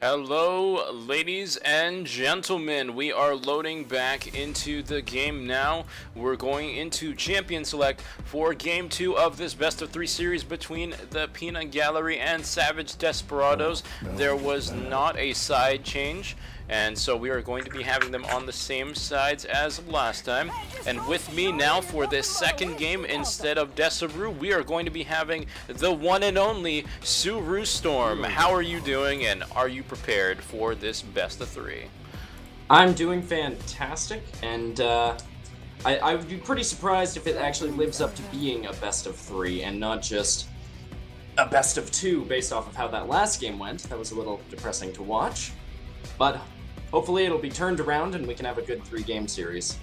Hello, ladies and gentlemen. We are loading back into the game now. We're going into Champion Select for Game 2 of this Best of 3 series between the Peanut Gallery and Savage Desperados. There was not a side change, and so we are going to be having them on the same sides as last time. And with me now for this second game, instead of Desaru, we are going to be having the one and only SuruStorm. How are you doing, and are you prepared for this best of 3? I'm doing fantastic, and I would be pretty surprised if it actually lives up to being a best of 3 and not just a best of 2 based off of how that last game went. That was a little depressing to watch, but hopefully it'll be turned around and we can have a good 3-game series.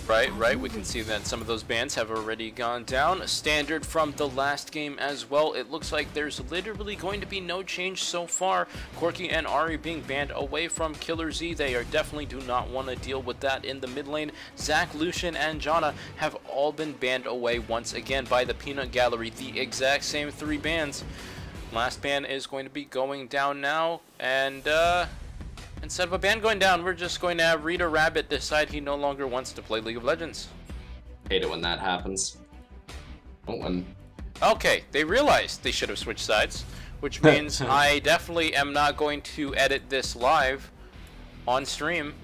Right. We can see that some of those bans have already gone down. Standard from the last game as well. It looks like there's literally going to be no change so far. Corki and Ari being banned away from Killer Z. They definitely do not want to deal with that in the mid lane. Zach, Lucian, and Janna have all been banned away once again by the Peanut Gallery. The exact same 3 bans. Last ban is going to be going down now, and instead of a ban going down, we're just going to have Rita Rabbit decide he no longer wants to play League of Legends. Hate it when that happens. Okay, they realized they should have switched sides, which means I definitely am not going to edit this live on stream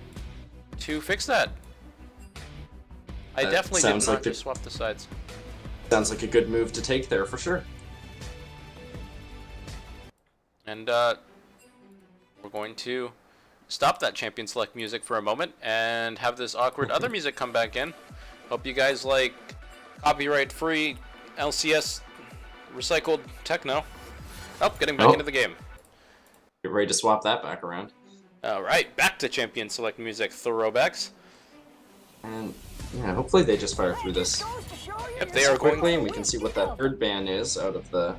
to fix that. I definitely did not just swap the sides. Sounds like a good move to take there for sure. And we're going to stop that Champion Select music for a moment and have this awkward other music come back in. Hope you guys like copyright-free LCS recycled techno. Oh, getting back into the game. Get ready to swap that back around. Alright, back to Champion Select music throwbacks. And yeah, hopefully they just fire through this. Yep, they are quickly, and we can see what that third ban is out of the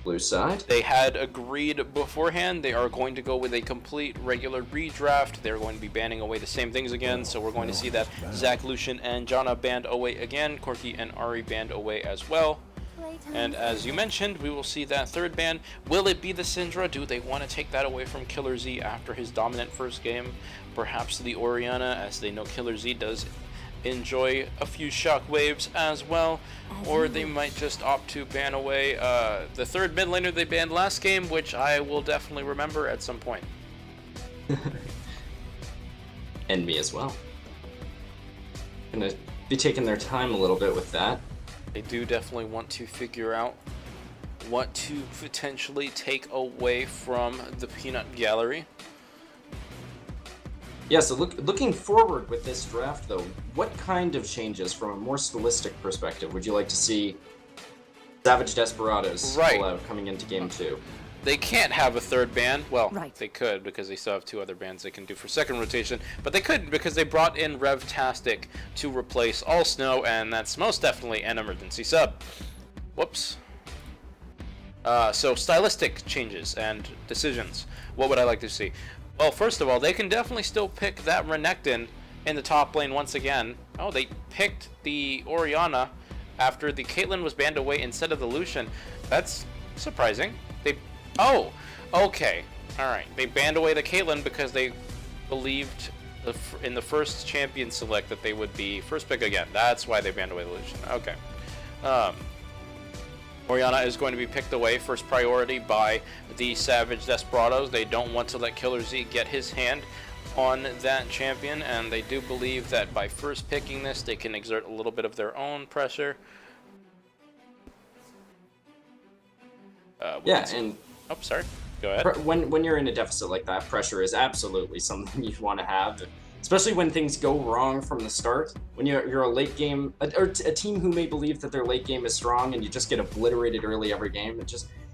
blue side. They had agreed beforehand they are going to go with a complete regular redraft. They're going to be banning away the same things again, so we're going to see that Zach, Lucian, and Janna banned away again. Corki and Ari banned away as well. And as you mentioned, we will see that third ban. Will it be the Syndra? Do they want to take that away from Killer Z after his dominant first game? Perhaps the Orianna, as they know Killer Z does enjoy a few shockwaves as well, or they might just opt to ban away the third mid laner they banned last game, which I will definitely remember at some point. And me as well. Gonna be taking their time a little bit with that. They do definitely want to figure out what to potentially take away from the Peanut Gallery. Yeah, so looking forward with this draft, though, what kind of changes from a more stylistic perspective would you like to see Savage Desperados pull out coming into Game 2? They can't have a third ban. Well, they could because they still have 2 other bans they can do for second rotation, but they couldn't because they brought in Revtastic to replace All Snow, and that's most definitely an emergency sub. Whoops. So stylistic changes and decisions. What would I like to see? Well, first of all, they can definitely still pick that Renekton in the top lane once again. Oh, they picked the Orianna after the Caitlyn was banned away instead of the Lucian. That's surprising. Oh, okay. Alright, they banned away the Caitlyn because they believed in the first Champion Select that they would be first pick again. That's why they banned away the Lucian. Okay. Orianna is going to be picked away first priority by the Savage Desperados. They don't want to let Killer Z get his hand on that champion, and they do believe that by first picking this, they can exert a little bit of their own pressure. Oh, sorry. Go ahead. When you're in a deficit like that, pressure is absolutely something you want to have. Especially when things go wrong from the start. When you're a late game, or a team who may believe that their late game is strong and you just get obliterated early every game,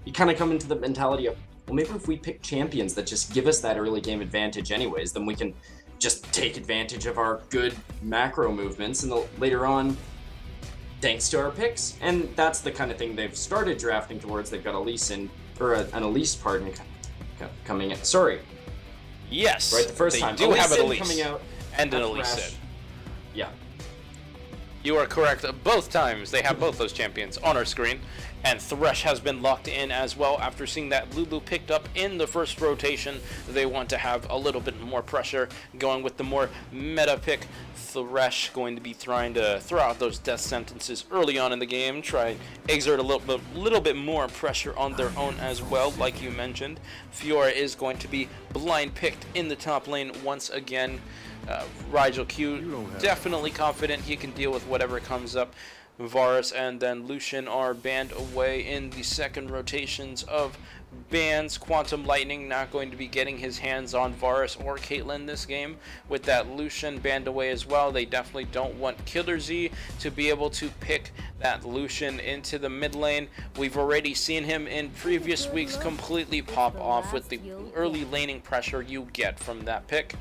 you kind of come into the mentality of, well, maybe if we pick champions that just give us that early game advantage anyways, then we can just take advantage of our good macro movements and later on, thanks to our picks. And that's the kind of thing they've started drafting towards. They've got an Elise, pardon, coming in. Sorry. Yes, right, the first time. They do have an Elise coming out and an Elise. Yeah. You are correct both times. They have both those champions on our screen. And Thresh has been locked in as well after seeing that Lulu picked up in the first rotation. They want to have a little bit more pressure, going with the more meta pick. Thresh going to be trying to throw out those death sentences early on in the game, try and exert a little bit more pressure on their own as well, like you mentioned. Fiora is going to be blind picked in the top lane once again. Rigel Q definitely confident he can deal with whatever comes up. Varus and then Lucian are banned away in the second rotations of bans. Quantum Lightning not going to be getting his hands on Varus or Caitlyn this game. With that Lucian banned away as well, they definitely don't want Killer Z to be able to pick that Lucian into the mid lane. We've already seen him in previous weeks completely pop off with the early laning pressure you get from that pick.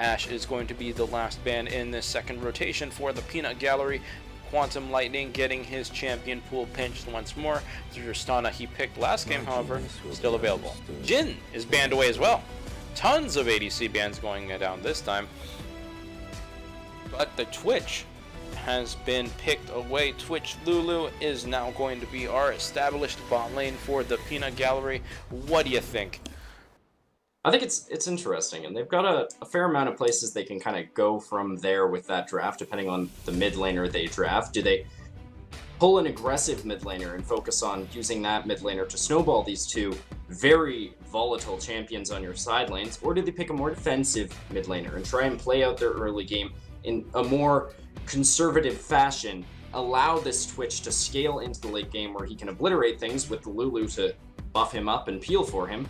Ashe is going to be the last ban in this second rotation for the Peanut Gallery. Quantum Lightning getting his champion pool pinched once more. Tristana he picked last game, however, still available. Jhin is banned away as well. Tons of ADC bans going down this time. But the Twitch has been picked away. Twitch Lulu is now going to be our established bot lane for the Peanut Gallery. What do you think? I think it's interesting, and they've got a fair amount of places they can kind of go from there with that draft, depending on the mid laner they draft. Do they pull an aggressive mid laner and focus on using that mid laner to snowball these two very volatile champions on your side lanes, or do they pick a more defensive mid laner and try and play out their early game in a more conservative fashion, allow this Twitch to scale into the late game where he can obliterate things with the Lulu to buff him up and peel for him?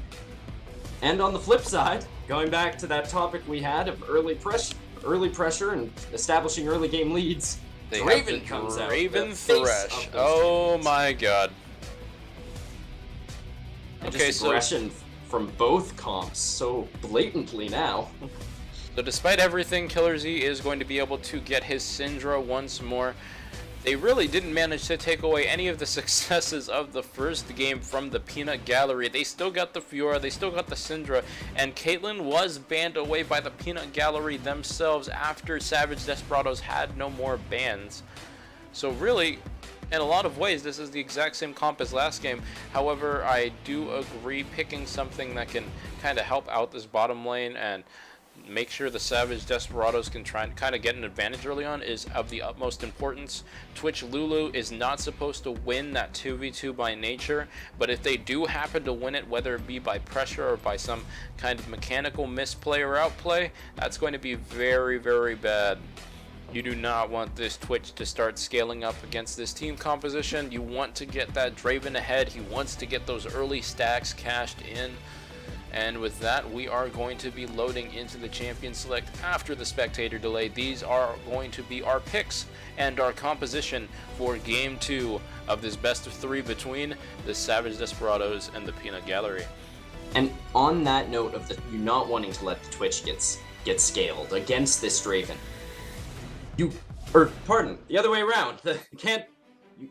And on the flip side, going back to that topic we had of early pressure and establishing early game leads, Draven comes out. Draven Thresh. Oh my god. And just aggression from both comps so blatantly now. So despite everything, Killer Z is going to be able to get his Syndra once more. They really didn't manage to take away any of the successes of the first game from the Peanut Gallery. They still got the Fiora, they still got the Syndra, and Caitlyn was banned away by the Peanut Gallery themselves after Savage Desperados had no more bans. So really, in a lot of ways, this is the exact same comp as last game. However, I do agree picking something that can kind of help out this bottom lane and make sure the Savage Desperados can try and kind of get an advantage early on is of the utmost importance. Twitch Lulu is not supposed to win that 2v2 by nature, but if they do happen to win it, whether it be by pressure or by some kind of mechanical misplay or outplay, that's going to be very, very bad. You do not want this Twitch to start scaling up against this team composition. You want to get that Draven ahead. He wants to get those early stacks cashed in. And with that, we are going to be loading into the champion select after the spectator delay. These are going to be our picks and our composition for game 2 of this best of 3 between the Savage Desperados and the Peanut Gallery. And on that note of you not wanting to let the Twitch get scaled against this Draven, the other way around.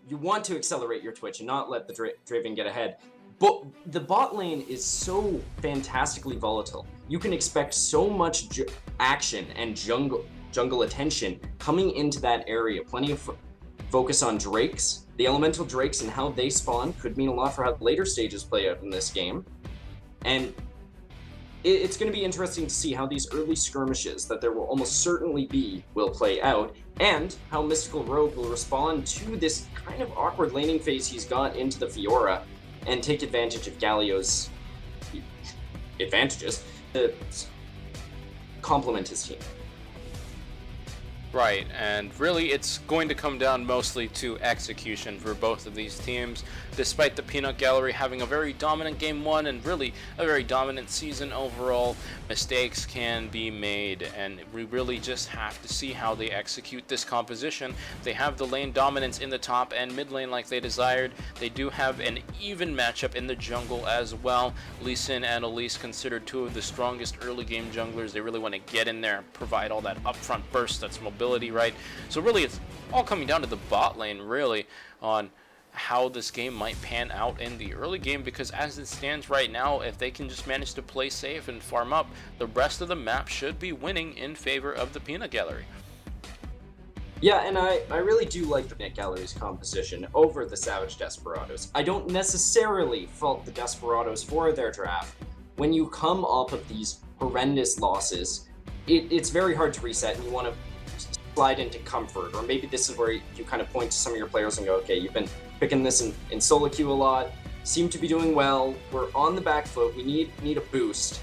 You want to accelerate your Twitch and not let the Draven get ahead. But the bot lane is so fantastically volatile. You can expect so much action and jungle attention coming into that area. Plenty of focus on Drakes. The elemental Drakes and how they spawn could mean a lot for how later stages play out in this game. And it's going to be interesting to see how these early skirmishes that there will almost certainly be will play out, and how Mystical Rogue will respond to this kind of awkward laning phase he's got into the Fiora, and take advantage of Galio's advantages to complement his team. Right, and really it's going to come down mostly to execution for both of these teams. Despite the Peanut Gallery having a very dominant game 1 and really a very dominant season overall, mistakes can be made, and we really just have to see how they execute this composition. They have the lane dominance in the top and mid lane like they desired. They do have an even matchup in the jungle as well. Lee Sin and Elise considered 2 of the strongest early game junglers. They really want to get in there, provide all that upfront burst, that's mobility, right? So really it's all coming down to the bot lane really on how this game might pan out in the early game, because as it stands right now, if they can just manage to play safe and farm up, the rest of the map should be winning in favor of the Peanut Gallery. Yeah, and I really do like the Nick Gallery's composition over the Savage Desperados. I don't necessarily fault the Desperados for their draft. When you come off of these horrendous losses, it's very hard to reset, and you want to slide into comfort. Or maybe this is where you kind of point to some of your players and go, okay, you've been picking this in solo queue a lot, seem to be doing well, we're on the back foot, we need a boost.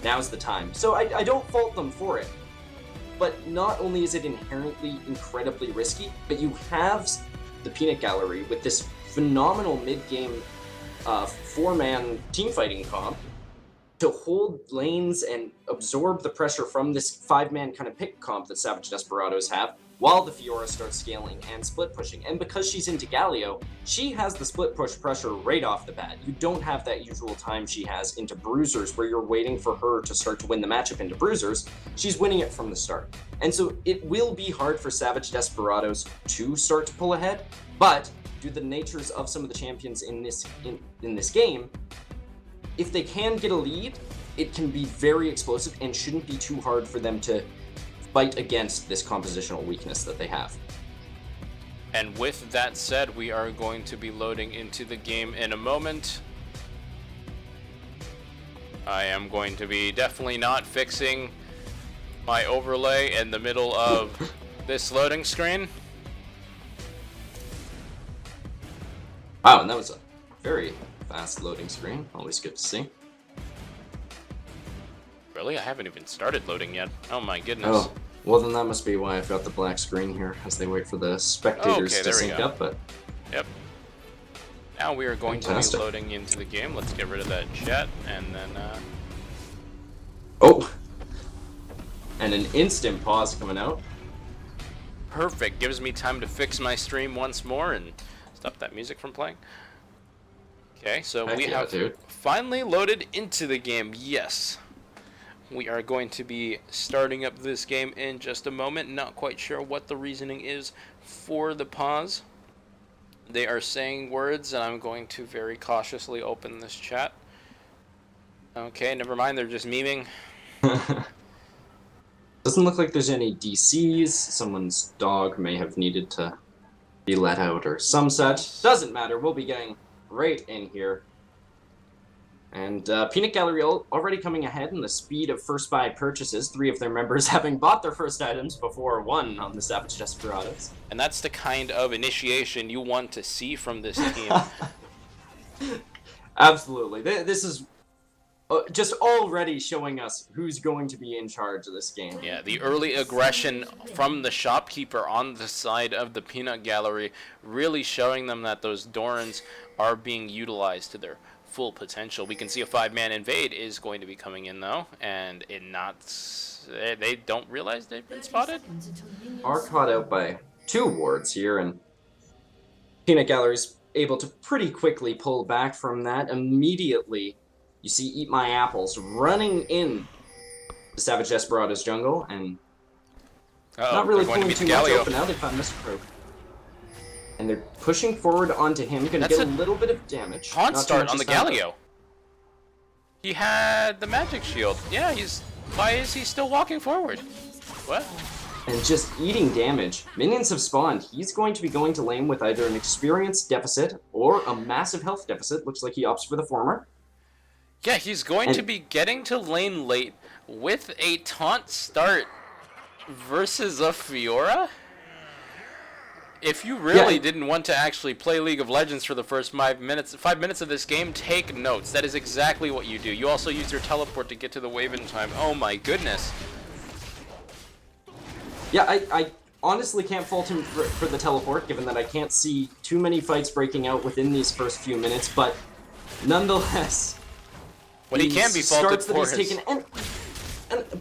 Now's the time. So I don't fault them for it. But not only is it inherently incredibly risky, but you have the Peanut Gallery with this phenomenal mid-game 4-man teamfighting comp to hold lanes and absorb the pressure from this 5-man kind of pick comp that Savage Desperados have, while the Fiora starts scaling and split pushing. And because she's into Galio, she has the split push pressure right off the bat. You don't have that usual time she has into Bruisers where you're waiting for her to start to win the matchup into Bruisers. She's winning it from the start. And so it will be hard for Savage Desperados to start to pull ahead, but due to the natures of some of the champions in this game, if they can get a lead, it can be very explosive and shouldn't be too hard for them to fight against this compositional weakness that they have. And with that said, we are going to be loading into the game in a moment. I am going to be definitely not fixing my overlay in the middle of this loading screen. Wow, and that was a very fast loading screen. Always good to see. Really? I haven't even started loading yet. Oh my goodness. Oh, well then that must be why I've got the black screen here as they wait for the spectators to sync up. But yep. Now we are going Fantastic. to be loading into the game. Let's get rid of that chat and then. Oh, and an instant pause coming out. Perfect. Gives me time to fix my stream once more and stop that music from playing. Okay, so we have finally loaded into the game. Yes. We are going to be starting up this game in just a moment. Not quite sure what the reasoning is for the pause. They are saying words, and I'm going to very cautiously open this chat. Okay, never mind. They're just memeing. Doesn't look like there's any DCs. Someone's dog may have needed to be let out or some such. Doesn't matter. We'll be getting right in here. And Peanut Gallery already coming ahead in the speed of first buy purchases, 3 of their members having bought their first items before 1 on the Savage Desperados. And that's the kind of initiation you want to see from this team. Absolutely. This is just already showing us who's going to be in charge of this game. Yeah, the early aggression from the shopkeeper on the side of the Peanut Gallery really showing them that those Dorans are being utilized to their full potential. We can see a 5-man invade is going to be coming in though, and they don't realize they've been spotted. Are caught out by 2 wards here, and Peanut Gallery's able to pretty quickly pull back from that. Immediately, you see Eat My Apples running in the Savage Desperados jungle, and not really pulling too much out, but now they found Mr. Croak. And they're pushing forward onto him, gonna get a little bit of damage. Taunt start on the Galio. He had the magic shield. Yeah, why is he still walking forward? What? And just eating damage. Minions have spawned. He's going to be going to lane with either an experience deficit or a massive health deficit. Looks like he opts for the former. Yeah, he's going to be getting to lane late with a taunt start versus a Fiora? If you really didn't want to actually play League of Legends for the first 5 minutes of this game, take notes. That is exactly what you do. You also use your teleport to get to the wave in time. Oh my goodness. Yeah, I honestly can't fault him for the teleport, given that I can't see too many fights breaking out within these first few minutes, but nonetheless... What he can be faulted for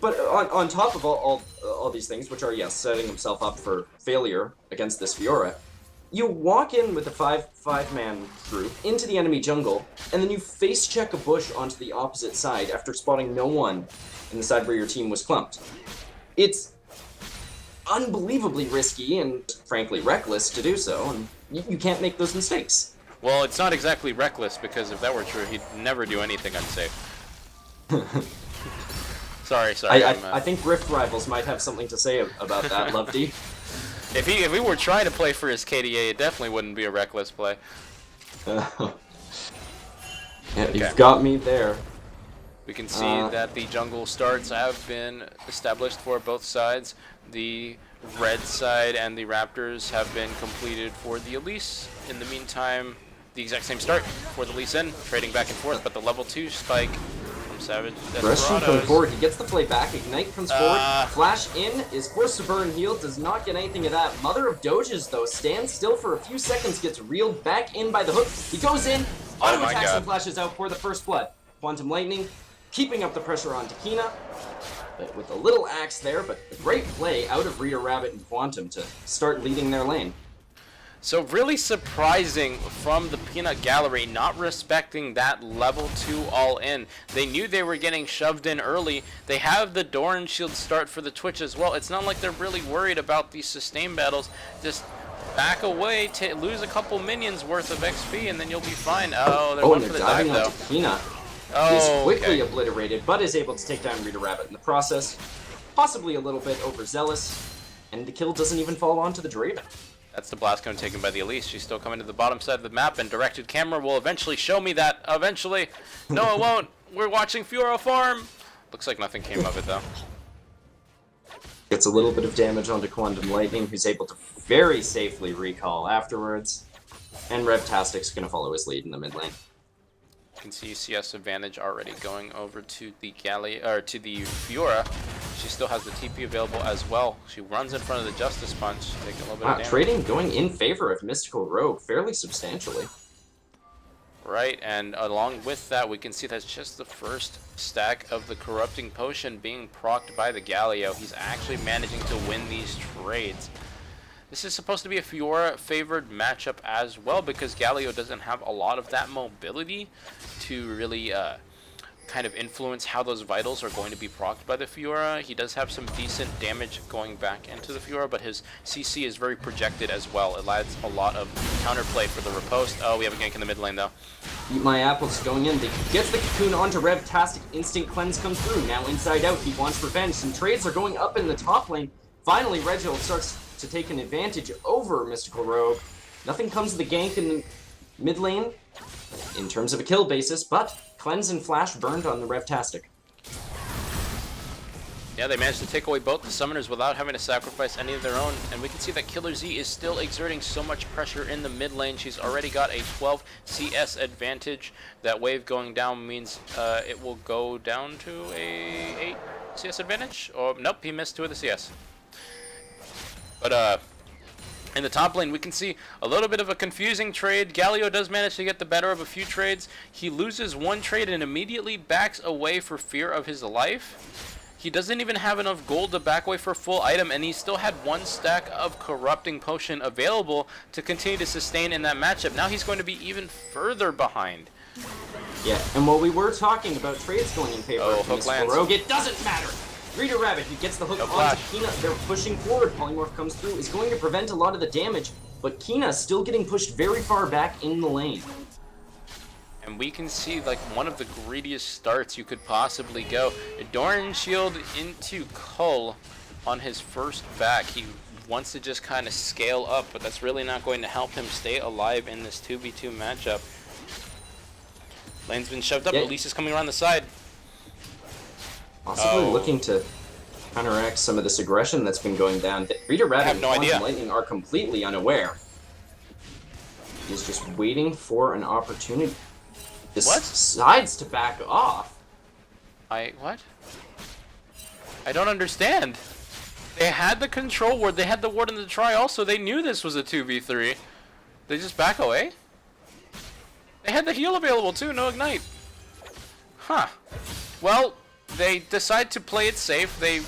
But on top of all these things, which are, yes, setting himself up for failure against this Fiora, you walk in with a 5-man group into the enemy jungle, and then you face check a bush onto the opposite side after spotting no one in the side where your team was clumped. It's unbelievably risky and, frankly, reckless to do so, and you can't make those mistakes. Well, it's not exactly reckless, because if that were true, he'd never do anything unsafe. Sorry. I think Rift Rivals might have something to say about that, LoveDi. If he were trying to play for his KDA, it definitely wouldn't be a reckless play. Yeah, you've got me there. We can see that the jungle starts have been established for both sides. The red side and the Raptors have been completed for the Elise. In the meantime, the exact same start for the Lee Sin, trading back and forth, but the level 2 spike from Savage Desperados coming Desperados. forward, he gets the play back, Ignite comes forward, Flash in, is forced to burn heal, does not get anything of that. Mother of Doges though, stands still for a few seconds, gets reeled back in by the hook, he goes in, auto attacks and flashes out for the first blood. Quantum Lightning, keeping up the pressure on Takina, but with a little axe there, but a great play out of Rita Rabbit and Quantum to start leading their lane. So really surprising from the Peanut Gallery, not respecting that level 2 all-in. They knew they were getting shoved in early. They have the Doran Shield start for the Twitch as well. It's not like they're really worried about these sustain battles. Just back away, lose a couple minions worth of XP, and then you'll be fine. Oh, they're going for the dive, though. Takina is quickly obliterated, but is able to take down Rita Rabbit in the process. Possibly a little bit overzealous, and the kill doesn't even fall onto the Draven. That's the blast cone taken by the Elise. She's still coming to the bottom side of the map, and directed camera will eventually show me that. Eventually. No, it won't. We're watching Fiora farm. Looks like nothing came of it, though. Gets a little bit of damage onto Quantum Lightning, who's able to very safely recall afterwards. And Revtastic's going to follow his lead in the mid lane. You can see CS advantage already going over to the to the Fiora. She still has the TP available as well. She runs in front of the Justice Punch, taking a little bit of damage. Trading going in favor of Mystical Rogue fairly substantially. Right, and along with that, we can see that's just the first stack of the Corrupting Potion being procced by the Galio. He's actually managing to win these trades. This is supposed to be a Fiora-favored matchup as well, because Galio doesn't have a lot of that mobility to really kind of influence how those vitals are going to be procced by the Fiora. He does have some decent damage going back into the Fiora, but his CC is very projected as well. It adds a lot of counterplay for the riposte. Oh, we have a gank in the mid lane, though. Eat My Apples going in. He gets the cocoon onto Revtastic. Instant cleanse comes through. Now inside out, he wants revenge. Some trades are going up in the top lane. Finally, Reginald starts to take an advantage over Mystical Rogue. Nothing comes of the gank in the mid lane in terms of a kill basis, but Cleanse and Flash burned on the Revtastic. Yeah, they managed to take away both the summoners without having to sacrifice any of their own, and we can see that Killer Z is still exerting so much pressure in the mid lane. She's already got a 12 CS advantage. That wave going down means it will go down to a 8 CS advantage. Or nope, he missed 2 of the CS. But in the top lane, we can see a little bit of a confusing trade. Galio does manage to get the better of a few trades. He loses one trade and immediately backs away for fear of his life. He doesn't even have enough gold to back away for full item, and he still had 1 stack of Corrupting Potion available to continue to sustain in that matchup. Now he's going to be even further behind. Yeah, and while we were talking about trades going in favor of Mystical Rogue, it doesn't matter. Rita Rabbit, he gets the hook onto Kina. They're pushing forward. Polymorph comes through, is going to prevent a lot of the damage, but Kina's still getting pushed very far back in the lane. And we can see like one of the greediest starts you could possibly go. Doran Shield into Cull on his first back. He wants to just kind of scale up, but that's really not going to help him stay alive in this 2v2 matchup. Lane's been shoved up, Elise is coming around the side. Possibly looking to counteract some of this aggression that's been going down. Rita Rabbit and Quantum Lightning are completely unaware. He's just waiting for an opportunity. Decides to back off. What? I don't understand. They had the control ward, they had the ward in the try also. They knew this was a 2v3. They just back away? They had the heal available too, no ignite. Huh. Well, they decide to play it safe. They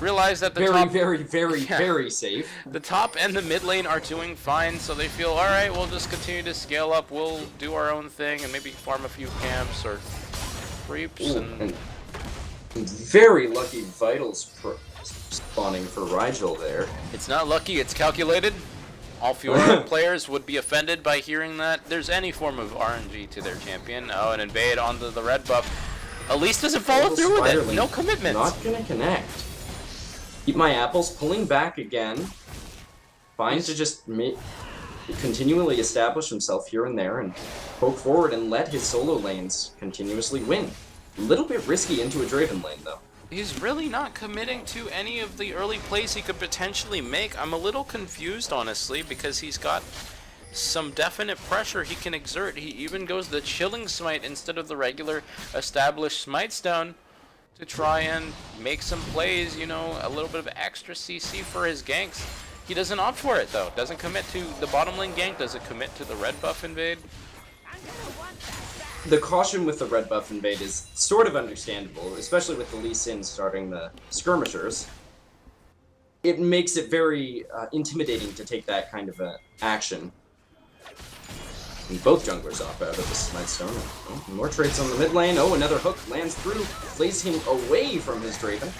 realize that the top... Very safe. The top and the mid lane are doing fine, so they feel, alright, we'll just continue to scale up. We'll do our own thing and maybe farm a few camps or creeps. And very lucky vitals spawning for Rigel there. It's not lucky, it's calculated. All Fiora players would be offended by hearing that there's any form of RNG to their champion. Oh, and invade onto the red buff. Elise doesn't follow through with it. No commitment. Not gonna connect. Eat My Apples pulling back again. fine to just continually establish himself here and there and poke forward and let his solo lanes continuously win. A little bit risky into a Draven lane, though. He's really not committing to any of the early plays he could potentially make. I'm a little confused, honestly, because he's got some definite pressure he can exert. He even goes the Chilling Smite instead of the regular established Smite Stone to try and make some plays, you know, a little bit of extra CC for his ganks. He doesn't opt for it, though. Doesn't commit to the bottom lane gank, doesn't commit to the red buff invade. The caution with the red buff invade is sort of understandable, especially with the Lee Sin starting the skirmishers. It makes it very intimidating to take that kind of action. And both junglers off out of the Smite Stone. Oh, more trades on the mid lane. Oh, another hook lands through, plays him away from his Draven.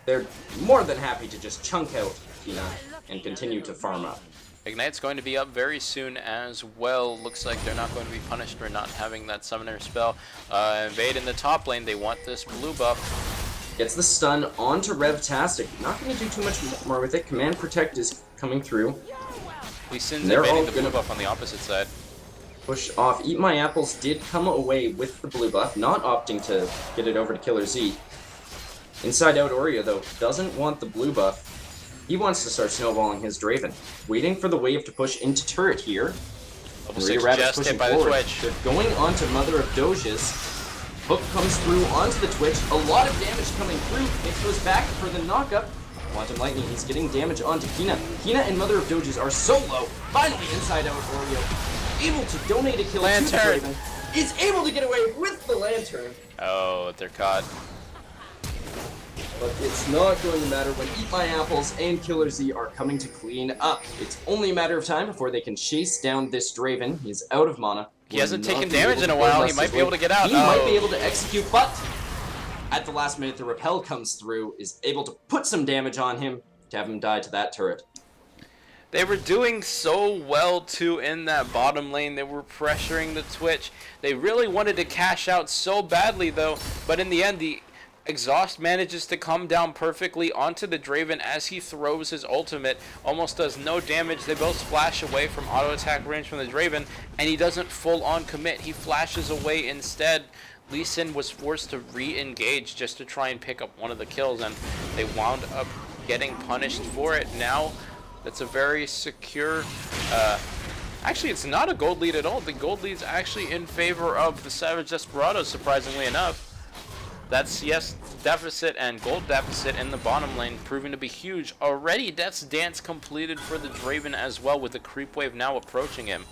They're more than happy to just chunk out Kina and continue to farm up. Ignite's going to be up very soon as well. Looks like they're not going to be punished for not having that summoner spell. Invade in the top lane. They want this blue buff. Gets the stun onto RevTastic. Not going to do too much more with it. Command Protect is coming through. Lee Sin's invading the blue buff on the opposite side. Push off. Eat My Apples did come away with the blue buff, not opting to get it over to Killer Z. Inside out Oreo, though, doesn't want the blue buff. He wants to start snowballing his Draven. Waiting for the wave to push into turret here. Level 6 just hit by the Twitch. They're going onto Mother of Doges. Hook comes through onto the Twitch. A lot of damage coming through. It goes back for the knockup. Quantum Lightning, he's getting damage onto Kina. Kina and Mother of Doges are so low. Finally, inside out Oreo, able to donate a kill to the Draven. Is able to get away with the Lantern. Oh, they're caught. But it's not going to matter when Eat My Apples and Killer Z are coming to clean up. It's only a matter of time before they can chase down this Draven. He's out of mana. He hasn't taken damage in a while. He might be able to get out. He might be able to execute, but at the last minute, the Repel comes through, is able to put some damage on him to have him die to that turret. They were doing so well, too, in that bottom lane. They were pressuring the Twitch. They really wanted to cash out so badly, though. But in the end, the Exhaust manages to come down perfectly onto the Draven as he throws his ultimate. Almost does no damage. They both splash away from auto attack range from the Draven, and he doesn't full on commit. He flashes away instead. Lee Sin was forced to re-engage just to try and pick up one of the kills, and they wound up getting punished for it. Now that's a very secure actually, it's not a gold lead at all. The gold lead's actually in favor of the Savage Desperados, surprisingly enough. That CS deficit and gold deficit in the bottom lane proving to be huge. Already, Death's Dance completed for the Draven as well, with the creep wave now approaching him.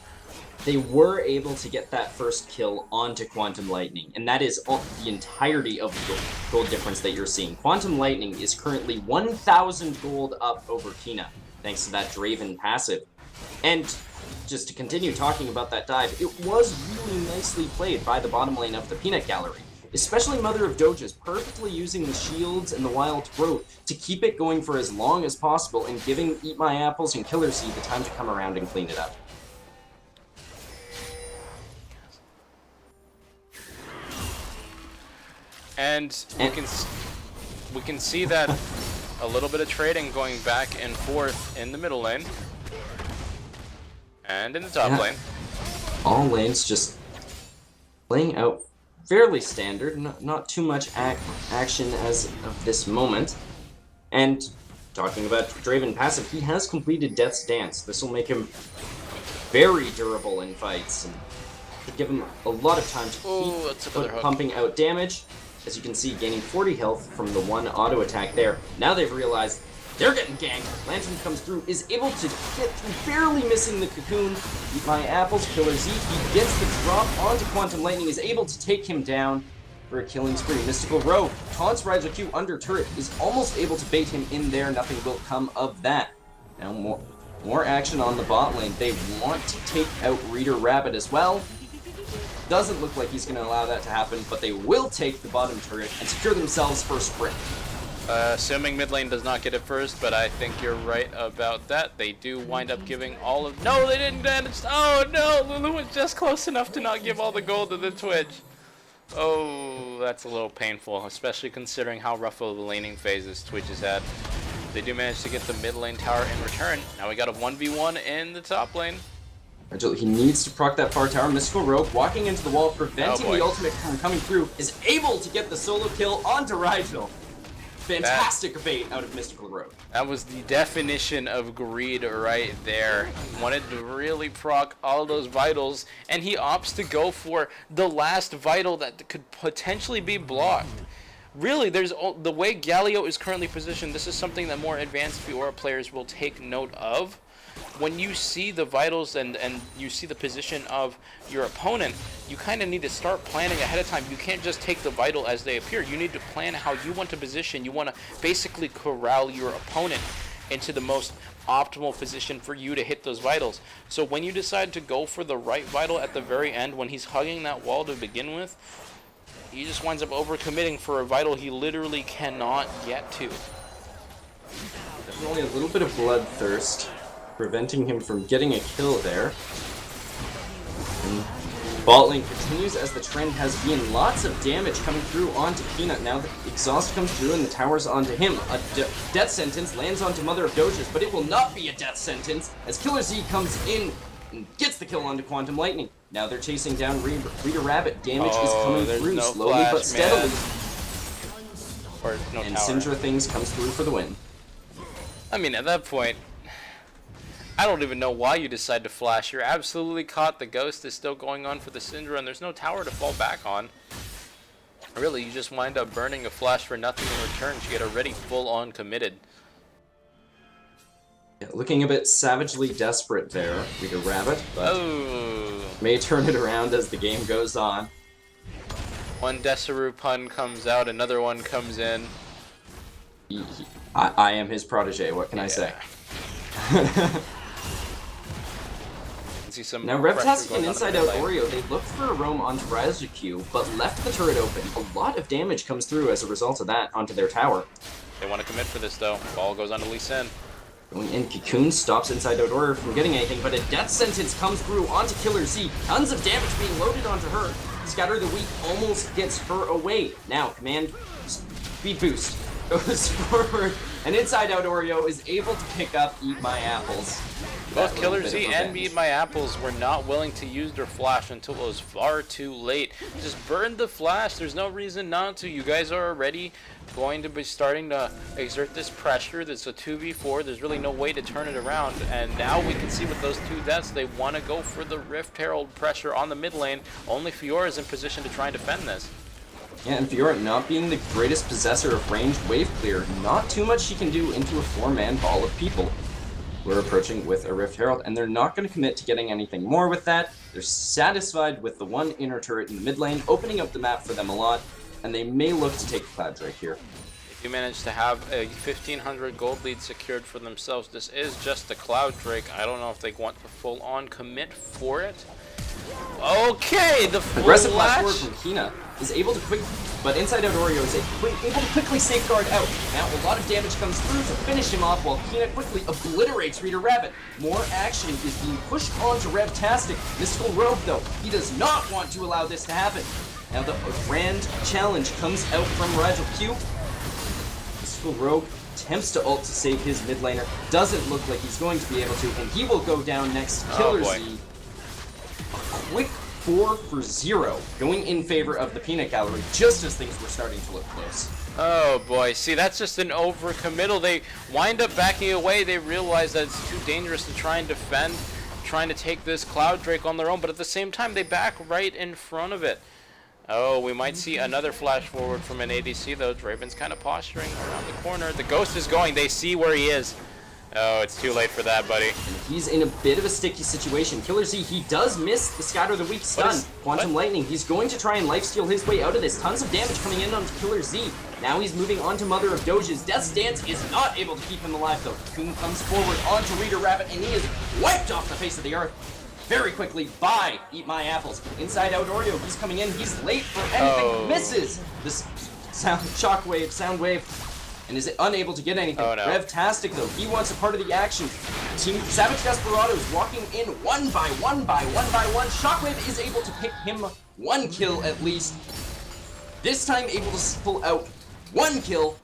They were able to get that first kill onto Quantum Lightning, and that is the entirety of the gold difference that you're seeing. Quantum Lightning is currently 1,000 gold up over Kina, thanks to that Draven passive. And just to continue talking about that dive, it was really nicely played by the bottom lane of the Peanut Gallery. Especially Mother of Doges, perfectly using the shields and the wild growth to keep it going for as long as possible and giving Eat My Apples and Killer Seed the time to come around and clean it up. And we can see that a little bit of trading going back and forth in the middle lane and in the top lane. All lanes just playing out fairly standard, not too much action as of this moment. And talking about Draven passive, he has completed Death's Dance. This will make him very durable in fights and give him a lot of time to keep pumping out damage. As you can see, gaining 40 health from the one auto attack there. Now they've realized they're getting ganked. Lantern comes through, is able to get through, barely missing the cocoon. Eat My Apples, Killer Z, he gets the drop onto Quantum Lightning, is able to take him down for a killing spree. Mystical Row taunts Riser Q under turret, is almost able to bait him in there. Nothing will come of that. Now more action on the bot lane. They want to take out Reader Rabbit as well. Doesn't look like he's going to allow that to happen, but they will take the bottom turret and secure themselves first sprint. Assuming mid lane does not get it first, but I think you're right about that. They do wind up giving all of... No, they didn't manage... Oh, no! Lulu was just close enough to not give all the gold to the Twitch. Oh, that's a little painful, especially considering how rough of a laning phase this Twitch has had. They do manage to get the mid lane tower in return. Now we got a 1v1 in the top lane. He needs to proc that far tower. Mystical Rogue walking into the wall, preventing the ultimate from coming through, is able to get the solo kill onto Rigel. Fantastic bait out of Mystical Rogue. That was the definition of greed right there. He wanted to really proc all those vitals, and he opts to go for the last vital that could potentially be blocked. Really, the way Galio is currently positioned, this is something that more advanced Fiora players will take note of. When you see the vitals and you see the position of your opponent, you kind of need to start planning ahead of time. You can't just take the vital as they appear. You need to plan how you want to position. You want to basically corral your opponent into the most optimal position for you to hit those vitals. So when you decide to go for the right vital at the very end, when he's hugging that wall to begin with, he just winds up overcommitting for a vital he literally cannot get to. Definitely a little bit of bloodthirst, preventing him from getting a kill there. And bot lane continues as the trend has been. Lots of damage coming through onto Peanut. Now the exhaust comes through and the tower's onto him. A death sentence lands onto Mother of Doges, but it will not be a death sentence as Killer Z comes in and gets the kill onto Quantum Lightning. Now they're chasing down Rita Rabbit. Damage is coming through slowly but steadily. And Syndra Things comes through for the win. I mean, at that point, I don't even know why you decide to flash. You're absolutely caught. The ghost is still going on for the Syndra, and there's no tower to fall back on. Really, you just wind up burning a flash for nothing in return. You get already full-on committed. Yeah, looking a bit savagely desperate there, Rita Rabbit, but may turn it around as the game goes on. One Desaru pun comes out, another one comes in. I am his protege, what can I say? Some now Revtastic and Inside Out Oreo, they looked for a roam onto Q, but left the turret open. A lot of damage comes through as a result of that onto their tower. They want to commit for this though. Ball goes on to Lee Sin. Going in, Cocoon stops Inside Out Oreo from getting anything, but a death sentence comes through onto Killer Z. Tons of damage being loaded onto her. Scatter the Weak almost gets her away. Now, Command Speed Boost goes forward, and Inside Out Oreo is able to pick up Eat My Apples. Both Killer Z and Eat My Apples were not willing to use their flash until it was far too late. Just burn the flash. There's no reason not to. You guys are already going to be starting to exert this pressure. There's a 2v4. There's really no way to turn it around. And now we can see with those two deaths, they want to go for the Rift Herald pressure on the mid lane. Only Fiora is in position to try and defend this. Yeah, and Fiora not being the greatest possessor of ranged wave clear, not too much she can do into a 4-man ball of people. We're approaching with a Rift Herald, and they're not going to commit to getting anything more with that. They're satisfied with the one inner turret in the mid lane, opening up the map for them a lot, and they may look to take Cloud Drake here. If you manage to have a 1,500 gold lead secured for themselves, this is just the Cloud Drake. I don't know if they want to full-on commit for it. Okay, the full aggressive flash forward from Kina is able to but Inside Out Oreo is able to quickly safeguard out. Now a lot of damage comes through to finish him off while Kina quickly obliterates Rita Rabbit. More action is being pushed onto Revtastic. Mystical Rogue though, he does not want to allow this to happen. Now the grand challenge comes out from Rigel Q. Mystical Rogue attempts to ult to save his mid laner. Doesn't look like he's going to be able to, and he will go down next. Killer Z. A quick 4 for 0 going in favor of the Peanut Gallery just as things were starting to look close. Oh boy, see, that's just an overcommittal. They wind up backing away. They realize that it's too dangerous to try and defend, trying to take this Cloud Drake on their own, but at the same time they back right in front of it. Oh, we might see another flash forward from an ADC though. Draven's kind of posturing around the corner. The Ghost is going. They see where he is. Oh, it's too late for that, buddy. And he's in a bit of a sticky situation. Killer Z, he does miss the Scatter the Weak stun. Quantum Lightning, he's going to try and lifesteal his way out of this. Tons of damage coming in onto Killer Z. Now he's moving on to Mother of Doges. Death's Dance is not able to keep him alive, though. Cocoon comes forward onto Rita Rabbit, and he is wiped off the face of the earth very quickly by Eat My Apples. Inside Out Oreo, he's coming in. He's late for anything. Misses this sound wave. And is unable to get anything. Oh, no. Revtastic, though, he wants a part of the action. Team Savage Desperados walking in one by one. Shockwave is able to pick him 1 kill at least. This time able to pull out 1 kill.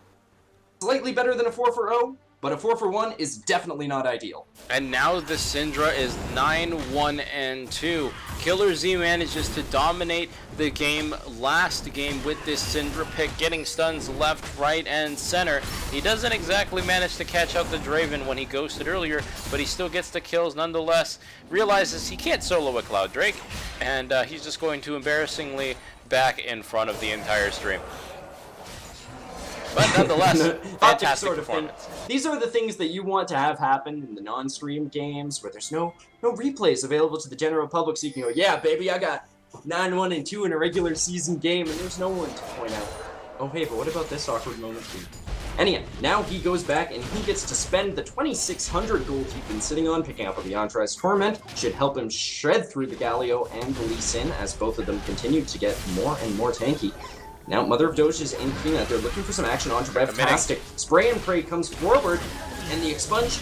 Slightly better than a 4 for 0. but a 4-for-1 is definitely not ideal. And now the Syndra is 9-1-2. Killer Z manages to dominate the game last game with this Syndra pick, getting stuns left, right, and center. He doesn't exactly manage to catch out the Draven when he ghosted earlier, but he still gets the kills nonetheless. Realizes he can't solo a Cloud Drake, and he's just going to embarrassingly back in front of the entire stream. But nonetheless, fantastic performance. These are the things that you want to have happen in the non-stream games where there's no replays available to the general public, so you can go, yeah, baby, I got 9-1-2 in a regular season game, and there's no one to point out. Oh, hey, but what about this awkward moment too? Anyhow, now he goes back and he gets to spend the 2,600 gold he's been sitting on, picking up a Beyond Try's Torment. Should help him shred through the Galio and the Lee Sin as both of them continue to get more and more tanky. Now, Mother of Doges and Peanut, they're looking for some action onto Revtastic. Spray and Pray comes forward, and the Expunge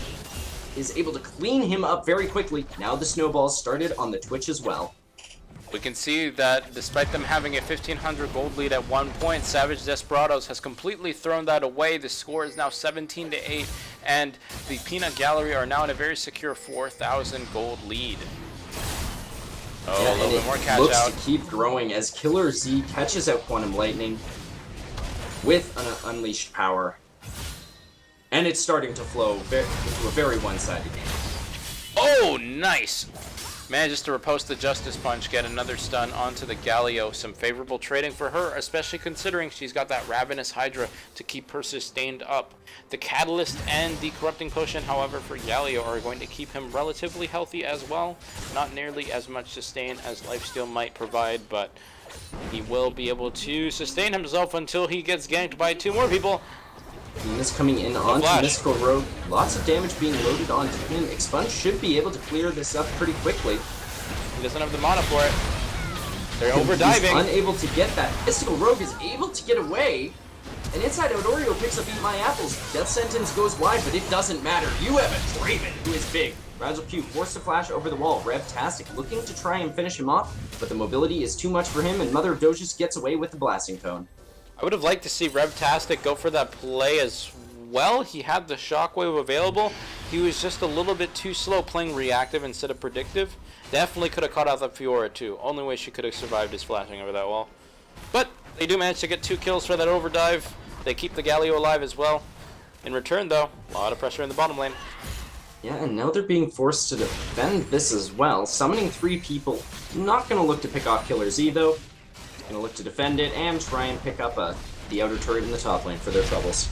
is able to clean him up very quickly. Now the snowballs started on the Twitch as well. We can see that despite them having a 1,500 gold lead at one point, Savage Desperados has completely thrown that away. The score is now 17-8, and the Peanut Gallery are now in a very secure 4,000 gold lead. Oh, yeah, a little bit more catch looks out. To keep growing as Killer Z catches out Quantum Lightning with an unleashed power. And it's starting to flow into a very one-sided game. Oh, nice! Manages to riposte the Justice Punch, get another stun onto the Galio. Some favorable trading for her, especially considering she's got that Ravenous Hydra to keep her sustained up. The Catalyst and the Corrupting Potion, however, for Galio are going to keep him relatively healthy as well. Not nearly as much sustain as Lifesteal might provide, but he will be able to sustain himself until he gets ganked by two more people. Venus coming in onto Mystical Rogue. Lots of damage being loaded onto him. Expunge should be able to clear this up pretty quickly. He doesn't have the mana for it. They're overdiving. He's unable to get that. Mystical Rogue is able to get away. And inside out, Oreo picks up Eat My Apples. Death Sentence goes wide, but it doesn't matter. You have a Draven who is big. Fragile Q forced to flash over the wall. Revtastic looking to try and finish him off, but the mobility is too much for him, and Mother of Doges gets away with the Blasting Cone. I would have liked to see Revtastic go for that play as well. He had the Shockwave available. He was just a little bit too slow playing reactive instead of predictive. Definitely could have caught out the Fiora too. Only way she could have survived is flashing over that wall. But they do manage to get 2 kills for that overdive. They keep the Galio alive as well. In return though, a lot of pressure in the bottom lane. Yeah, and now they're being forced to defend this as well. Summoning 3 people. Not going to look to pick off Killer Z though. Gonna look to defend it and try and pick up the outer turret in the top lane for their troubles.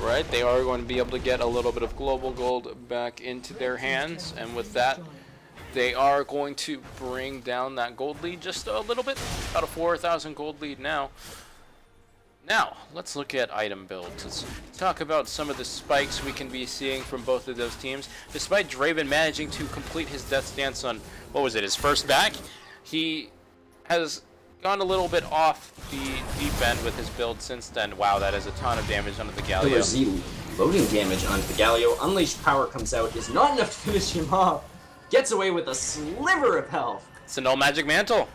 Right, they are going to be able to get a little bit of global gold back into their hands, and with that, they are going to bring down that gold lead just a little bit, about a 4,000 gold lead now. Now, let's look at item builds. Let's talk about some of the spikes we can be seeing from both of those teams. Despite Draven managing to complete his Death Dance on, what was it, his first back, he has gone a little bit off the deep end with his build since then. Wow, that is a ton of damage onto the Galio. Killer Z loading damage onto the Galio. Unleashed power comes out, is not enough to finish him off. Gets away with a sliver of health. It's a no magic mantle.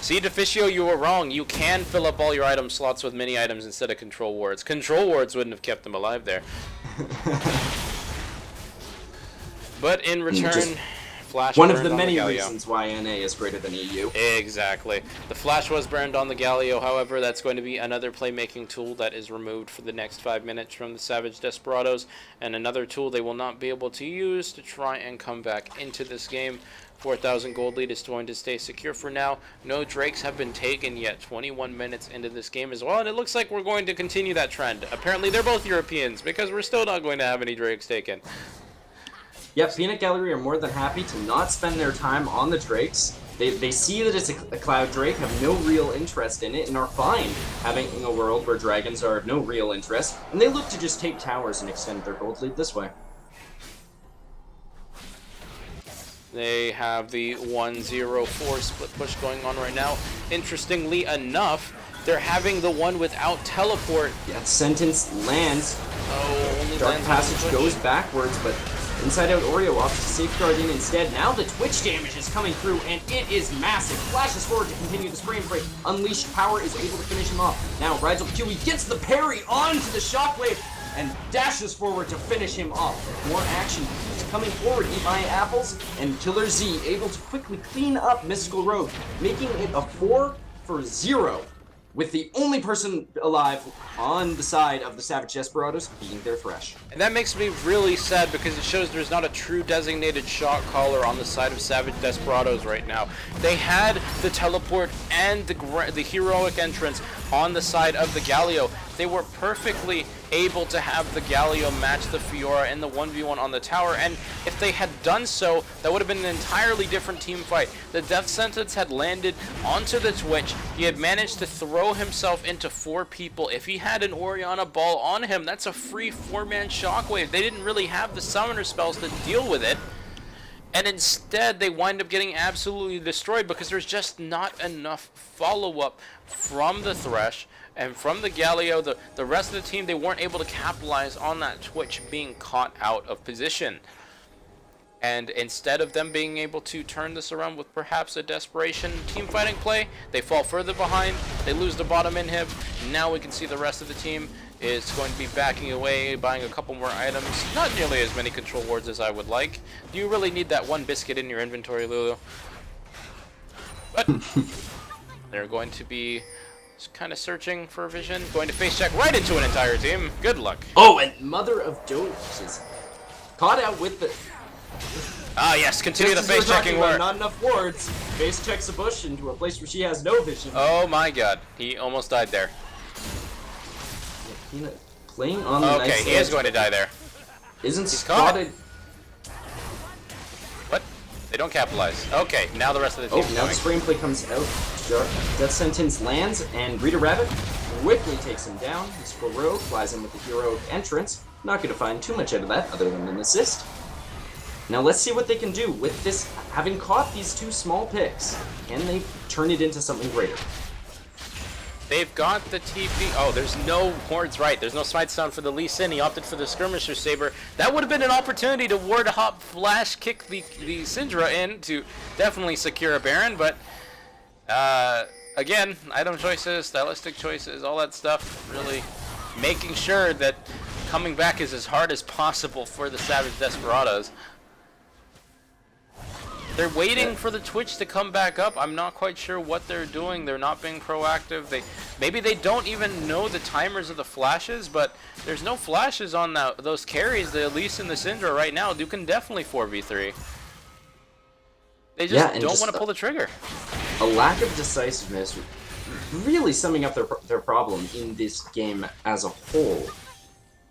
See, Deficio, you were wrong. You can fill up all your item slots with mini items instead of control wards. Control wards wouldn't have kept them alive there. But in return, Flash one of the many reasons why NA is greater than EU. Exactly. The Flash was burned on the Galio, however, that's going to be another playmaking tool that is removed for the next 5 minutes from the Savage Desperados, and another tool they will not be able to use to try and come back into this game. 4,000 gold lead is going to stay secure for now. No Drakes have been taken yet, 21 minutes into this game as well, and it looks like we're going to continue that trend. Apparently they're both Europeans, because we're still not going to have any Drakes taken. Yep, Peanut Gallery are more than happy to not spend their time on the Drakes. They see that it's a Cloud Drake, have no real interest in it, and are fine having a world where dragons are of no real interest, and they look to just take towers and extend their gold lead this way. They have the 1-0-4 split push going on right now. Interestingly enough, they're having the one without teleport. Yeah, Sentence lands. Oh, only Dark lands Passage goes backwards, but inside out Oreo opts to safeguard in instead. Now the Twitch damage is coming through, and it is massive. Flashes forward to continue the spray and pray. Unleashed power is able to finish him off. Now Rigel Q, he gets the parry onto the Shockwave. and dashes forward to finish him off. More action keeps coming forward. Eat My Apples, and Killer Z able to quickly clean up Mystical Rogue, making it a 4-for-0. With the only person alive on the side of the Savage Desperados being their Thresh. And that makes me really sad because it shows there's not a true designated shot caller on the side of Savage Desperados right now. They had the teleport and the heroic entrance on the side of the Galio. They were perfectly able to have the Galio match the Fiora in the 1v1 on the tower, and if they had done so, that would have been an entirely different team fight. The death sentence had landed onto the Twitch. He had managed to throw himself into 4 people. If he had an Orianna ball on him, that's a free 4-man shockwave. They didn't really have the summoner spells to deal with it. And instead, they wind up getting absolutely destroyed because there's just not enough follow-up from the Thresh and from the Galio. The rest of the team, they weren't able to capitalize on that Twitch being caught out of position. And instead of them being able to turn this around with perhaps a desperation team fighting play, they fall further behind, they lose the bottom inhib. Now we can see the rest of the team is going to be backing away, buying a couple more items. Not nearly as many control wards as I would like. Do you really need that one biscuit in your inventory, Lulu? But they're going to be kind of searching for a vision, going to face check right into an entire team. Good luck. Oh, and Mother of Doves is caught out with the... Ah, yes, continue the face checking war. Not enough wards. Face checks a bush into a place where she has no vision. Oh my god, he almost died there. Yeah, playing on the okay, he is going to die there. Isn't spotted. What? They don't capitalize. Okay, now the rest of the team. Oh, now the spring play comes out. Death Sentence lands, and Rita Rabbit quickly takes him down. Mystical Rogue flies in with the heroic entrance. Not going to find too much out of that other than an assist. Now let's see what they can do with this, having caught these 2 small picks. Can they turn it into something greater? They've got the TP. Oh, there's no wards, right. There's no smite stone for the Lee Sin. He opted for the Skirmisher Saber. That would have been an opportunity to ward hop flash kick the Syndra in to definitely secure a Baron, but again, item choices, stylistic choices, all that stuff, really making sure that coming back is as hard as possible for the Savage Desperados. They're waiting for the Twitch to come back up. I'm not quite sure what they're doing. They're not being proactive. Maybe they don't even know the timers of the flashes, but there's no flashes on those carries, the Elise and the Syndra right now. You can definitely 4v3. They just don't want to pull the trigger. A lack of decisiveness really summing up their problem in this game as a whole.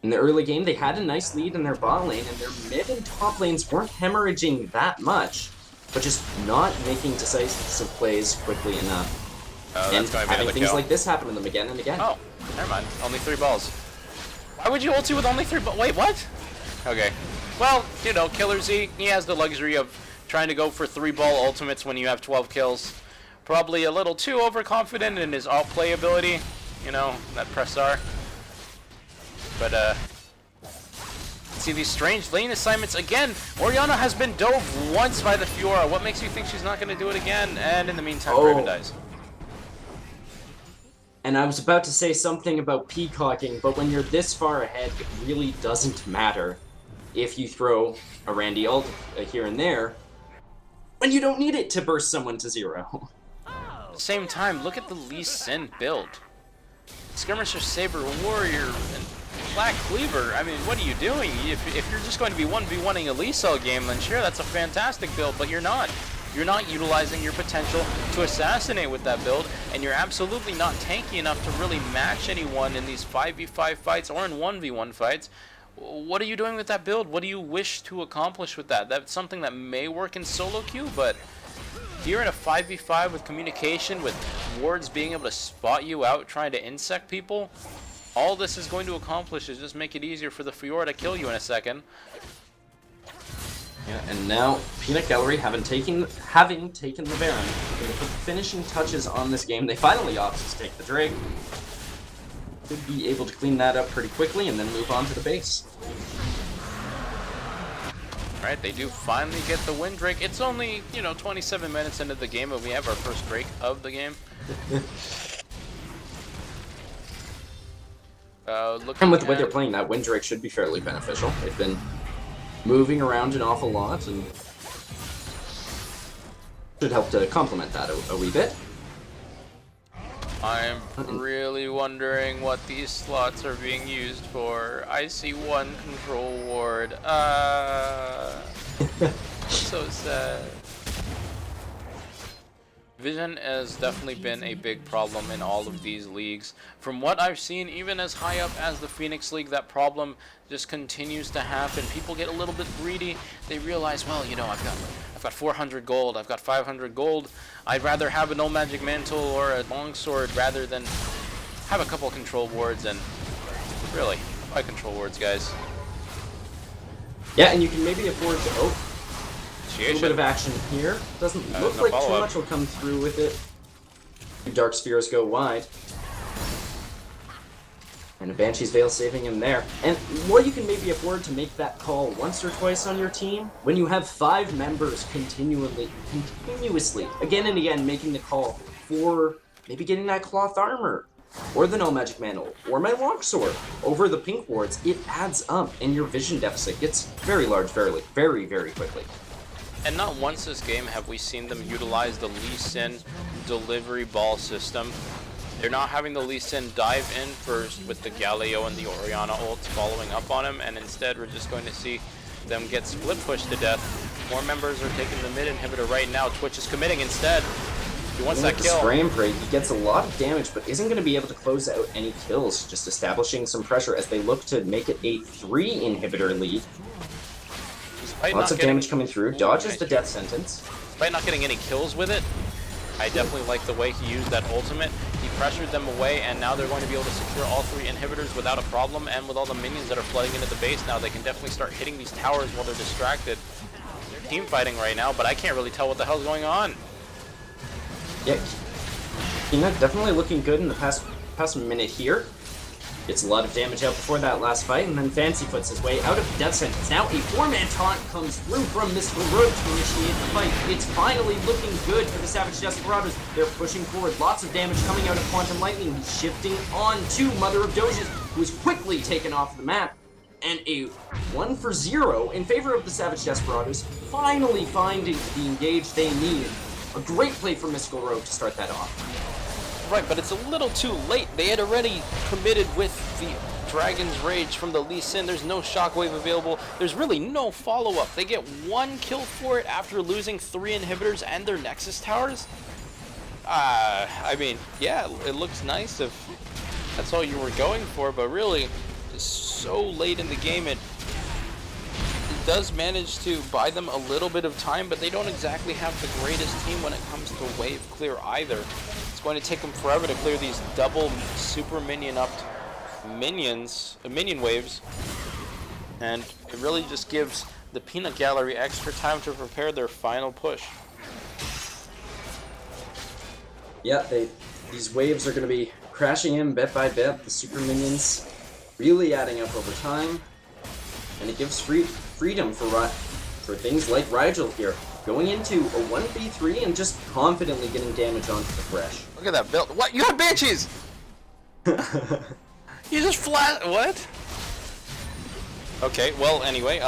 In the early game, they had a nice lead in their bot lane, and their mid and top lanes weren't hemorrhaging that much, but just not making decisive plays quickly enough. And having things like this happen to them again and again. Oh, never mind. Only 3 balls. Why would you ulti with only 3 balls? Wait, what? Okay. Well, you know, Killer Z, he has the luxury of trying to go for 3-ball ultimates when you have 12 kills. Probably a little too overconfident in his alt play ability. You know, that press R. But, see these strange lane assignments again. Orianna has been dove once by the Fiora. What makes you think she's not going to do it again? And in the meantime, Raven dies. And I was about to say something about peacocking, but when you're this far ahead, it really doesn't matter if you throw a Randy ult here and there, when you don't need it to burst someone to 0. At the same time, look at the Lee Sin build. Skirmisher, Saber, Warrior, and Black Cleaver. I mean, what are you doing? If you're just going to be 1v1ing a Lee Cell game, then sure, that's a fantastic build, but you're not. You're not utilizing your potential to assassinate with that build, and you're absolutely not tanky enough to really match anyone in these 5v5 fights or in 1v1 fights. What are you doing with that build? What do you wish to accomplish with that? That's something that may work in solo queue, but here in a 5v5 with communication, with wards being able to spot you out trying to insect people, all this is going to accomplish is just make it easier for the Fiora to kill you in a second. Yeah, and now Peanut Gallery, having taken the Baron, going to put finishing touches on this game. They finally opt to take the Drake. Could be able to clean that up pretty quickly and then move on to the base. Alright, they do finally get the win Drake. It's only, 27 minutes into the game, and we have our first Drake of the game. And Looking with the way they're at... playing, that win Drake should be fairly beneficial. They've been moving around an awful lot, and should help to complement that a wee bit. I'm really wondering what these slots are being used for. I see one control ward. So sad. Vision has definitely been a big problem in all of these leagues. From what I've seen, even as high up as the Phoenix League, that problem just continues to happen. People get a little bit greedy. They realize, well, you know, I've got 400 gold, I've got 500 gold. I'd rather have a no magic mantle or a longsword rather than have a couple control wards. And really, why control wards, guys? Yeah, and you can maybe afford to a little bit of action here. Doesn't look like too much will come through with it. Dark Spheres go wide. And a Banshee's Veil saving him there. And what you can maybe afford to make that call once or twice on your team, when you have 5 members continuously, again and again, making the call for maybe getting that cloth armor, or the no magic mantle, or my longsword over the pink wards, it adds up, and your vision deficit gets very large very quickly. And not once this game have we seen them utilize the Lee Sin delivery ball system. They're not having the Lee Sin dive in first with the Galio and the Orianna ults following up on him, and instead we're just going to see them get split pushed to death. More members are taking the mid inhibitor right now. Twitch is committing instead. He wants that kill. Spray and pray, he gets a lot of damage, but isn't going to be able to close out any kills, just establishing some pressure as they look to make it a 3 inhibitor lead. Lots of damage coming through. Dodges the death sentence. Despite not getting any kills with it, I definitely like the way he used that ultimate. He pressured them away, and now they're going to be able to secure all 3 inhibitors without a problem. And with all the minions that are flooding into the base now, they can definitely start hitting these towers while they're distracted. They're team fighting right now, but I can't really tell what the hell's going on. Yeah, Kina definitely looking good in the past minute here. Gets a lot of damage out before that last fight, and then Fancy puts his way out of the death sentence. Now a 4-man taunt comes through from Mystical Road to initiate the fight. It's finally looking good for the Savage Desperados. They're pushing forward. Lots of damage coming out of Quantum Lightning. He's shifting on to Mother of Doges, who is quickly taken off the map. And a 1-for-0 in favor of the Savage Desperados, finally finding the engage they need. A great play for Mystical Rogue to start that off. Right, but it's a little too late. They had already committed with the Dragon's Rage from the Lee Sin. There's no shockwave available. There's really no follow-up. They get 1 kill for it after losing 3 inhibitors and their Nexus towers. I mean, yeah, it looks nice if that's all you were going for, but really, it's so late in the game, it does manage to buy them a little bit of time, but they don't exactly have the greatest team when it comes to wave clear either. It's going to take them forever to clear these double super minion upped minion waves, and it really just gives the Peanut Gallery extra time to prepare their final push. Yeah, these waves are going to be crashing in bit by bit. The super minions really adding up over time, and it gives freedom for things like Rigel here, going into a 1v3 and just confidently getting damage onto the Thresh. Look at that build. What? You have Banshees! You just flat. What? Okay, well, anyway,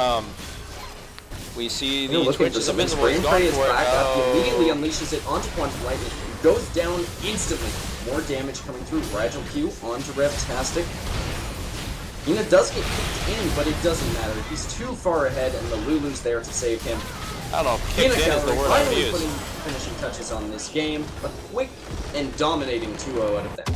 we see the Twitch is invisible. Spray and pray is back up. He immediately unleashes it onto Quantum Lightning. Goes down instantly. More damage coming through. Rigel Q onto Revtastic. Ina does get kicked in, but it doesn't matter. He's too far ahead, and the Lulu's there to save him. I don't know, kicked in is the word I've used. Putting finishing touches on this game. A quick and dominating 2-0 out of them.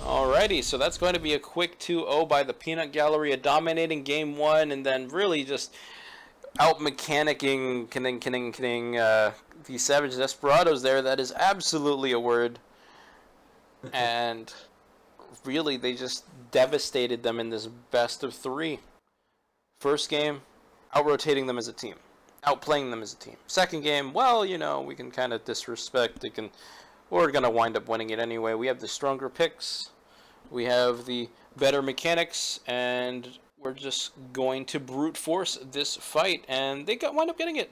Alrighty, so that's going to be a quick 2-0 by the Peanut Gallery, a dominating game 1, and then really just out-mechanicking the Savage Desperados there. That is absolutely a word. And really, they just devastated them in this best of 3. First game, out-rotating them as a team. Outplaying them as a team. Second game, well, you know, we can kind of disrespect. We're going to wind up winning it anyway. We have the stronger picks. We have the better mechanics. And we're just going to brute force this fight. And they wind up getting it.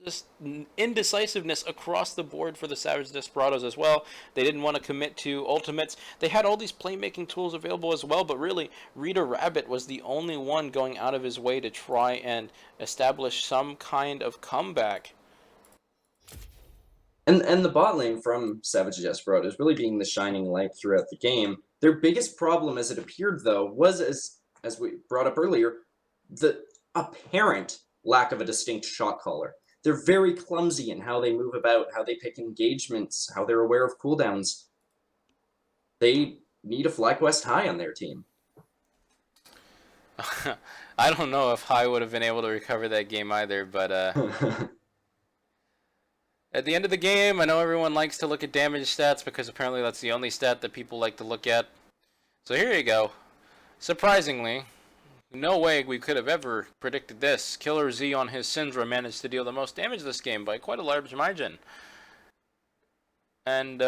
just indecisiveness across the board for the Savage Desperados as well. They didn't want to commit to ultimates. They had all these playmaking tools available as well, but really, Rita Rabbit was the only one going out of his way to try and establish some kind of comeback. And the bot lane from Savage Desperados really being the shining light throughout the game. Their biggest problem, as it appeared, though, was, as we brought up earlier, the apparent lack of a distinct shot caller. They're very clumsy in how they move about, how they pick engagements, how they're aware of cooldowns. They need a FlyQuest High on their team. I don't know if High would have been able to recover that game either, but at the end of the game, I know everyone likes to look at damage stats because apparently that's the only stat that people like to look at. So here you go. Surprisingly, no way we could have ever predicted this. Killer Z on his Syndra managed to deal the most damage this game by quite a large margin. And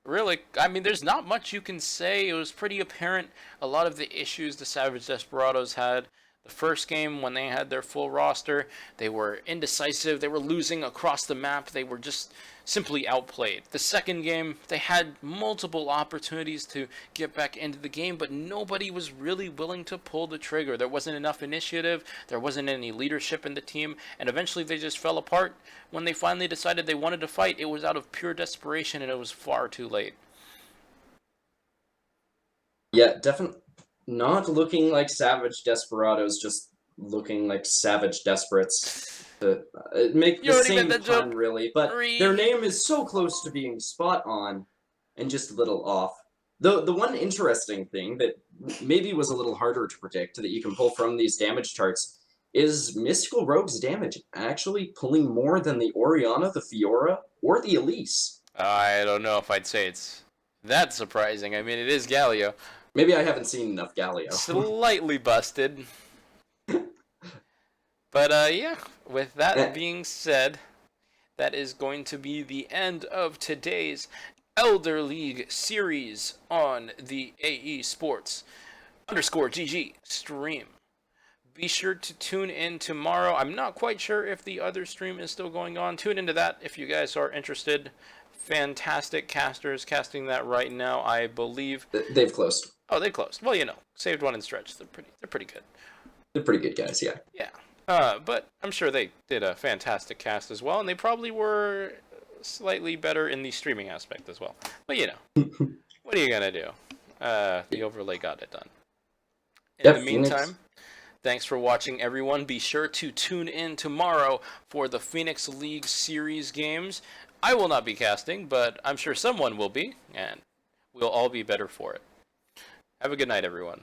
really, I mean, there's not much you can say. It was pretty apparent a lot of the issues the Savage Desperados had. The first game, when they had their full roster, they were indecisive. They were losing across the map. They were just simply outplayed. The second game, they had multiple opportunities to get back into the game, but nobody was really willing to pull the trigger. There wasn't enough initiative. There wasn't any leadership in the team, and eventually they just fell apart. When they finally decided they wanted to fight, it was out of pure desperation, and it was far too late. Yeah, definitely. Not looking like Savage Desperados, just looking like Savage Desperates. Make the same pun, really, but their name is so close to being spot on and just a little off. The one interesting thing that maybe was a little harder to predict that you can pull from these damage charts is Mystical Rogue's damage actually pulling more than the Orianna, the Fiora, or the Elise. I don't know if I'd say it's that surprising. I mean, it is Galio. Maybe I haven't seen enough Galio. Slightly busted. But yeah, with that being said, that is going to be the end of today's Elder League series on the AE Sports _GG stream. Be sure to tune in tomorrow. I'm not quite sure if the other stream is still going on. Tune into that if you guys are interested. Fantastic casters casting that right now, I believe. They've closed. Oh, they closed. Well, you know, saved one and stretched. They're pretty good. They're pretty good guys, yeah. Yeah. But I'm sure they did a fantastic cast as well, and they probably were slightly better in the streaming aspect as well. But you know, what are you gonna do? The overlay got it done. In the meantime, thanks for watching, everyone. Be sure to tune in tomorrow for the Phoenix League series games. I will not be casting, but I'm sure someone will be, and we'll all be better for it. Have a good night, everyone.